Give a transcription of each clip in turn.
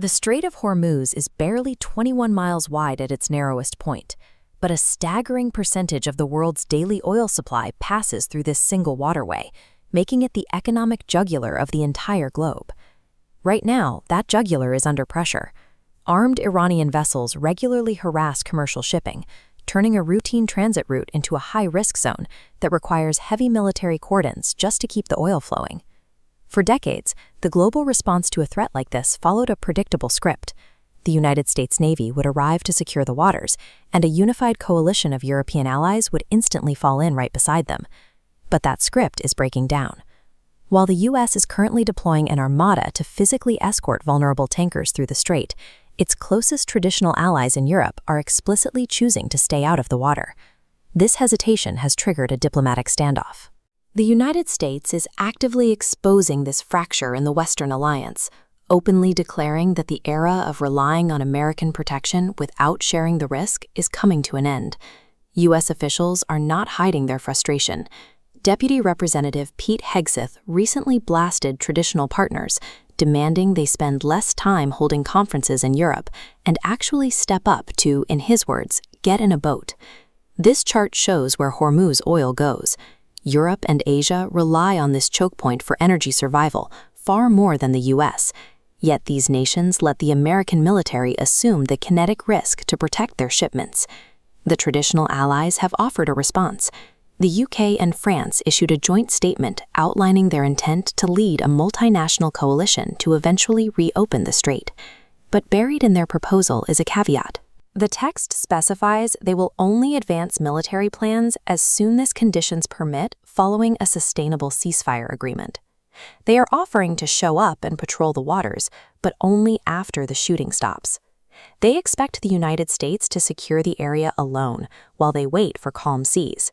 The Strait of Hormuz is barely 21 miles wide at its narrowest point, but a staggering percentage of the world's daily oil supply passes through this single waterway, making it the economic jugular of the entire globe. Right now, that jugular is under pressure. Armed Iranian vessels regularly harass commercial shipping, turning a routine transit route into a high-risk zone that requires heavy military cordons just to keep the oil flowing. For decades, the global response to a threat like this followed a predictable script. The United States Navy would arrive to secure the waters, and a unified coalition of European allies would instantly fall in right beside them. But that script is breaking down. While the U.S. is currently deploying an armada to physically escort vulnerable tankers through the strait, its closest traditional allies in Europe are explicitly choosing to stay out of the water. This hesitation has triggered a diplomatic standoff. The United States is actively exposing this fracture in the Western alliance, openly declaring that the era of relying on American protection without sharing the risk is coming to an end. U.S. officials are not hiding their frustration. Deputy Representative Pete Hegseth recently blasted traditional partners, demanding they spend less time holding conferences in Europe and actually step up to, in his words, get in a boat. This chart shows where Hormuz oil goes. Europe and Asia rely on this choke point for energy survival, far more than the U.S., yet these nations let the American military assume the kinetic risk to protect their shipments. The traditional allies have offered a response. The UK and France issued a joint statement outlining their intent to lead a multinational coalition to eventually reopen the strait. But buried in their proposal is a caveat. The text specifies they will only advance military plans as soon as conditions permit following a sustainable ceasefire agreement. They are offering to show up and patrol the waters, but only after the shooting stops. They expect the United States to secure the area alone while they wait for calm seas.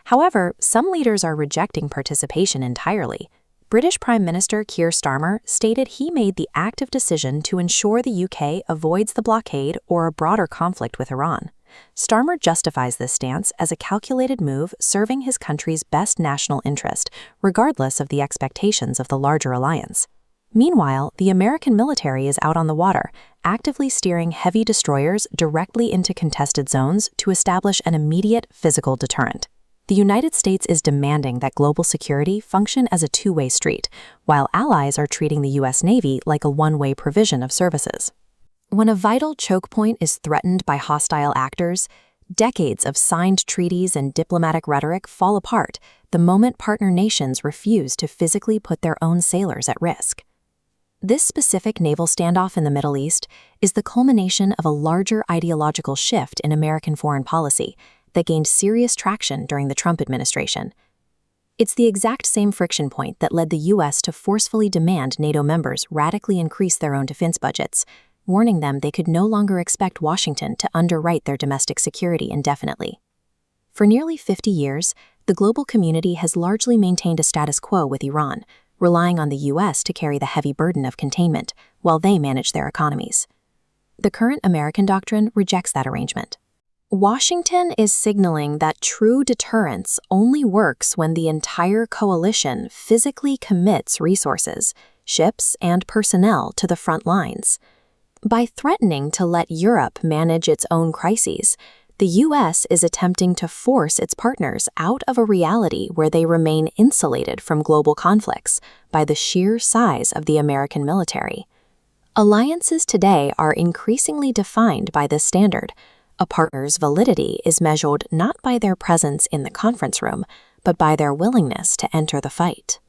However, some leaders are rejecting participation entirely. British Prime Minister Keir Starmer stated he made the active decision to ensure the UK avoids the blockade or a broader conflict with Iran. Starmer justifies this stance as a calculated move serving his country's best national interest, regardless of the expectations of the larger alliance. Meanwhile, the American military is out on the water, actively steering heavy destroyers directly into contested zones to establish an immediate physical deterrent. The United States is demanding that global security function as a two-way street, while allies are treating the U.S. Navy like a one-way provision of services. When a vital choke point is threatened by hostile actors, decades of signed treaties and diplomatic rhetoric fall apart the moment partner nations refuse to physically put their own sailors at risk. This specific naval standoff in the Middle East is the culmination of a larger ideological shift in American foreign policy that gained serious traction during the Trump administration. It's the exact same friction point that led the U.S. to forcefully demand NATO members radically increase their own defense budgets, warning them they could no longer expect Washington to underwrite their domestic security indefinitely. For nearly 50 years, the global community has largely maintained a status quo with Iran, relying on the U.S. to carry the heavy burden of containment while they manage their economies. The current American doctrine rejects that arrangement. Washington is signaling that true deterrence only works when the entire coalition physically commits resources, ships, and personnel to the front lines. By threatening to let Europe manage its own crises, the U.S. is attempting to force its partners out of a reality where they remain insulated from global conflicts by the sheer size of the American military. Alliances today are increasingly defined by this standard. A partner's validity is measured not by their presence in the conference room, but by their willingness to enter the fight.